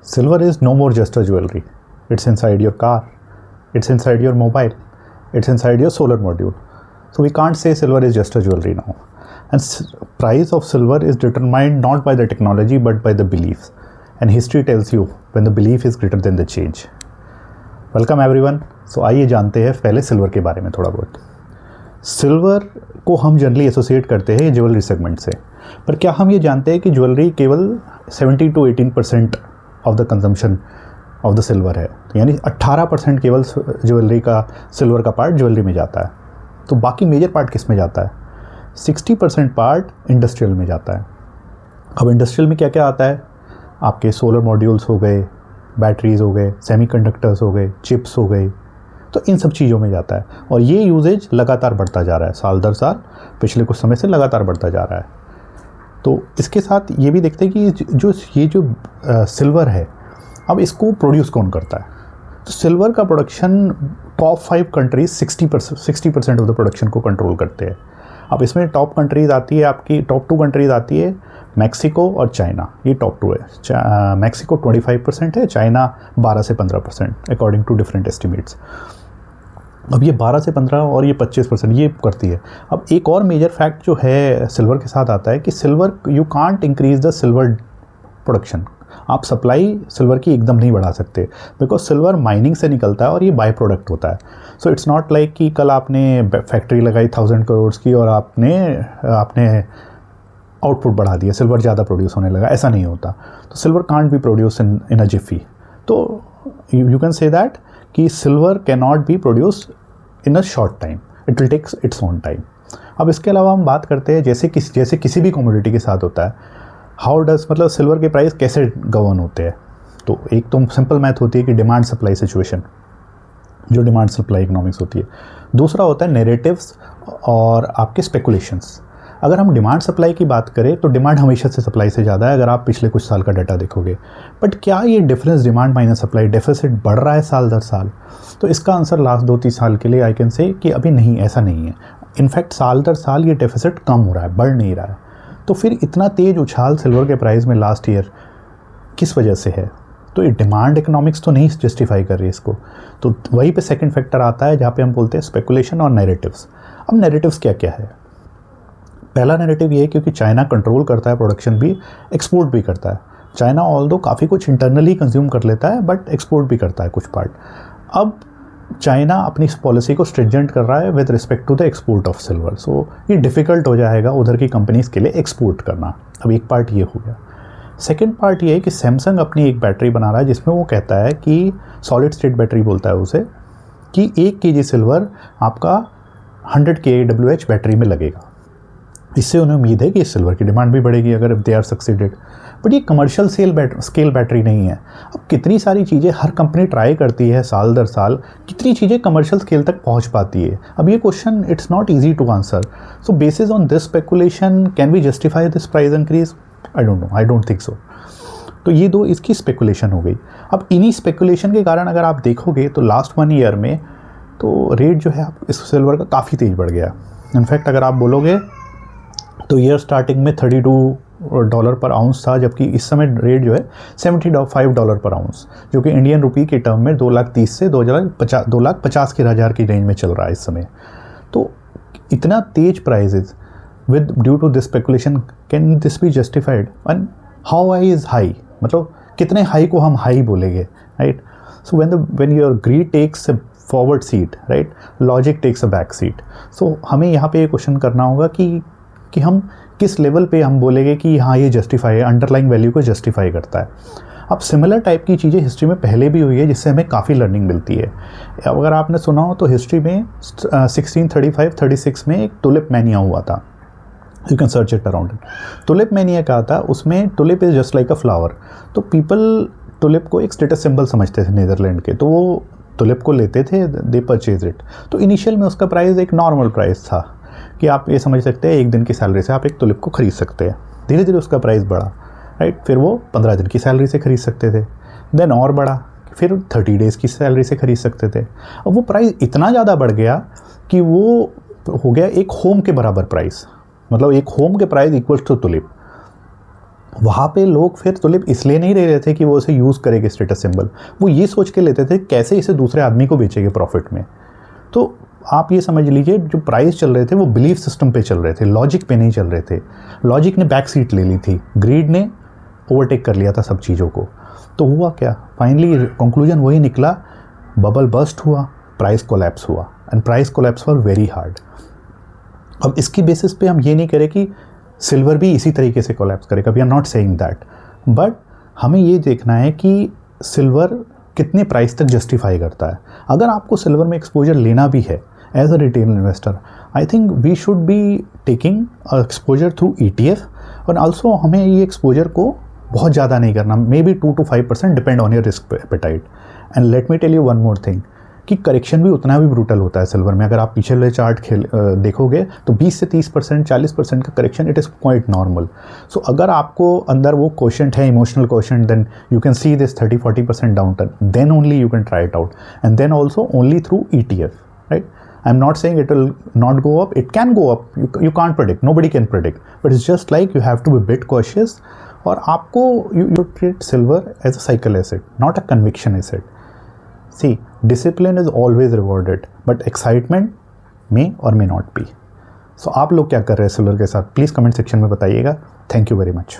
Silver is no more just a jewelry. It's inside your car, it's inside your mobile, it's inside your solar module. So we can't say silver is just a jewelry now. And price of silver is determined not by the technology but by the beliefs. And history tells you when the belief is greater than the change. Welcome everyone. So आइए जानते हैं पहले silver के बारे में थोड़ा बहुत। Silver को हम जनरली एसोसिएट करते हैं ज्वेलरी सेगमेंट से, पर क्या हम ये जानते हैं कि ज्वेलरी केवल 17 to 18% of the consumption of the silver है, यानी 18% केवल ज्वेलरी का सिल्वर का पार्ट ज्वेलरी में जाता है। तो बाकी मेजर पार्ट किस में जाता है? 60% पार्ट इंडस्ट्रियल में जाता है। अब इंडस्ट्रियल में क्या क्या आता है? आपके सोलर मॉड्यूल्स हो गए, बैटरीज हो गए, सेमीकंडक्टर्स हो गए, चिप्स हो गए, तो इन सब चीज़ों में जाता है। और ये यूजेज लगातार बढ़ता जा रहा है, साल दर साल पिछले कुछ समय से लगातार बढ़ता जा रहा है। तो इसके साथ ये भी देखते हैं कि जो सिल्वर है, अब इसको प्रोड्यूस कौन करता है? तो सिल्वर का production top 5 countries 60% of the production को कंट्रोल करते हैं। अब इसमें टॉप कंट्रीज़ आती है, आपकी टॉप 2 कंट्रीज़ आती है मैक्सिको और चाइना। ये टॉप 2 है। मैक्सिको 25% है, चाइना 12 से 15% अकॉर्डिंग टू डिफरेंट एस्टिमेट्स। अब ये 12 से 15 और ये 25% ये करती है। अब एक और मेजर फैक्ट जो है सिल्वर के साथ आता है कि silver you can't increase the silver production. आप सप्लाई सिल्वर की एकदम नहीं बढ़ा सकते, बिकॉज सिल्वर माइनिंग से निकलता है और ये बाय प्रोडक्ट होता है। सो इट्स नॉट लाइक कि कल आपने फैक्ट्री लगाई 1000 करोड़ की और आपने आउटपुट बढ़ा दिया, सिल्वर ज़्यादा प्रोड्यूस होने लगा, ऐसा नहीं होता। तो silver can't be produce in a jiffy. तो यू कैन से दैट कि silver can not be produce in a short time, it will takes its own time. अब इसके अलावा हम बात करते हैं जैसे किसी भी कमोडिटी के साथ होता है, हाउ डज मतलब सिल्वर के प्राइस कैसे गवर्न होते हैं। तो एक तो सिंपल मैथ होती है कि डिमांड सप्लाई सिचुएशन, जो डिमांड सप्लाई इकोनॉमिक्स होती है। दूसरा होता है नैरेटिव्स और आपके स्पेकुलेशंस। अगर हम डिमांड सप्लाई की बात करें तो डिमांड हमेशा से सप्लाई से ज़्यादा है, अगर आप पिछले कुछ साल का डाटा देखोगे। बट क्या ये difference demand minus supply deficit बढ़ रहा है साल दर साल? तो इसका आंसर लास्ट 2-3 साल के लिए आई कैन से कि अभी नहीं, ऐसा नहीं है। इनफैक्ट साल दर साल ये डेफिसिट कम हो रहा है, बढ़ नहीं रहा है। तो फिर इतना तेज़ उछाल सिल्वर के प्राइस में लास्ट ईयर किस वजह से है? तो ये डिमांड इकोनॉमिक्स तो नहीं जस्टिफाई कर रही इसको। तो वहीं पे सेकंड फैक्टर आता है जहाँ पे हम बोलते हैं स्पेकुलेशन और नैरेटिव्स। अब नैरेटिव्स क्या क्या है? पहला नैरेटिव ये है क्योंकि चाइना कंट्रोल करता है प्रोडक्शन भी, एक्सपोर्ट भी करता है। चाइना ऑल्दो काफ़ी कुछ इंटरनली कंज्यूम कर लेता है बट एक्सपोर्ट भी करता है कुछ पार्ट। अब चाइना अपनी इस पॉलिसी को स्ट्रिंजेंट कर रहा है with respect to the export of silver. So ये डिफ़िकल्ट हो जाएगा उधर की कंपनीज़ के लिए एक्सपोर्ट करना। अब एक पार्ट ये हो गया। सेकेंड पार्ट ये है कि सैमसंग अपनी एक बैटरी बना रहा है जिसमें वो कहता है कि सॉलिड स्टेट बैटरी बोलता है उसे, कि 1 kg सिल्वर आपका 100 kWh बैटरी में लगेगा। इससे उन्हें उम्मीद है कि सिल्वर की डिमांड भी बढ़ेगी अगर दे आर सक्सीडेड। बट ये कमर्शियल स्केल बैटरी नहीं है। अब कितनी सारी चीज़ें हर कंपनी ट्राई करती है साल दर साल, कितनी चीज़ें कमर्शियल स्केल तक पहुंच पाती है? अब ये question it's not easy to answer. So basis on this speculation can we justify this price increase? I don't know, I don't think so. तो ये दो इसकी स्पेकुलेशन हो गई। अब इन्हीं स्पेकुलेशन के कारण अगर आप देखोगे तो लास्ट 1 ईयर में तो रेट जो है इस सिल्वर का काफ़ी तेज़ बढ़ गया। इनफैक्ट अगर आप बोलोगे तो ईयर स्टार्टिंग में $32 पर आउंस था, जबकि इस समय रेट जो है $75 पर आउंस, जो कि इंडियन रुपी के टर्म में 2,30,000 से 2,50,000 की रेंज में चल रहा है इस समय। तो इतना तेज prices with due to this speculation, can this be justified? And how high is high, मतलब कितने हाई को हम हाई बोलेंगे, राइट? So when your greed takes a forward seat, right, logic takes a back seat. So हमें यहाँ पे ये क्वेश्चन करना होगा कि हम किस लेवल पे हम बोलेंगे कि हाँ ये जस्टिफाई है, अंडरलाइंग वैल्यू को जस्टिफाई करता है। अब सिमिलर टाइप की चीज़ें हिस्ट्री में पहले भी हुई है जिससे हमें काफ़ी लर्निंग मिलती है। अगर आपने सुना हो तो हिस्ट्री में 1635-36 में एक टुलिप मैनिया हुआ था। You can search it around it. Tulip mania क्या था? उसमें tulip is just like a flower. तो पीपल टुलिप को एक स्टेटस सिंबल समझते थे नीदरलैंड के, तो वो टुलिप को लेते थे, दे परचेज इट। तो इनिशियल में उसका प्राइस एक नॉर्मल प्राइस था कि आप ये समझ सकते हैं 1 दिन की सैलरी से आप एक टुलिप को ख़रीद सकते हैं। धीरे धीरे उसका प्राइस बढ़ा, राइट, फिर वो 15 दिन की सैलरी से ख़रीद सकते थे, देन और बढ़ा, फिर 30 डेज़ की सैलरी से ख़रीद सकते थे। अब वो प्राइस इतना ज़्यादा बढ़ गया कि वो हो गया एक होम के बराबर प्राइस, मतलब एक होम के प्राइस इक्वल्स टू टुलिप। वहाँ पे लोग फिर तुलिप इसलिए नहीं ले रहे थे कि वो उसे यूज़ करेंगे स्टेटस सिंबल, वो ये सोच के लेते थे कैसे इसे दूसरे आदमी को बेचेंगे प्रॉफिट में। तो आप ये समझ लीजिए जो प्राइस चल रहे थे वो बिलीफ सिस्टम पे चल रहे थे, लॉजिक पे नहीं चल रहे थे। लॉजिक ने बैक सीट ले ली थी, ग्रीड ने ओवरटेक कर लिया था सब चीज़ों को। तो हुआ क्या, फाइनली कंक्लूजन वही निकला, बबल बस्ट हुआ, प्राइस कोलैप्स हुआ, and price collapse for very hard. अब इसकी बेसिस पे हम ये नहीं करें कि सिल्वर भी इसी तरीके से कोलैप्स करेगा, we are not saying that, but हमें ये देखना है कि सिल्वर कितने प्राइस तक जस्टिफाई करता है। अगर आपको सिल्वर में एक्सपोजर लेना भी है as a retail investor, I think we should be taking exposure through ETF, और ऑल्सो हमें ये एक्सपोजर को बहुत ज़्यादा नहीं करना, maybe 2 to 5% depend on your risk appetite. And let me tell you one more thing कि correction भी उतना भी ब्रूटल होता है सिल्वर में। अगर आप पिछले चार्ट देखोगे तो 20 से 30%, 40% का correction, it is quite normal. So अगर आपको अंदर वो क्वेश्चन है, emotional question, then you can see this 30-40% downturn, then only you can try it out, and then also only through ETF, right? I'm not saying it will not go up. It can go up. You can't predict. Nobody can predict. But it's just like you have to be a bit cautious. और आपको you treat silver as a cycle asset, not a conviction asset. See, discipline is always rewarded, but excitement may or may not be. So आप लोग क्या कर रहे हैं silver के साथ? प्लीज़ कमेंट सेक्शन में बताइएगा. Thank you very much.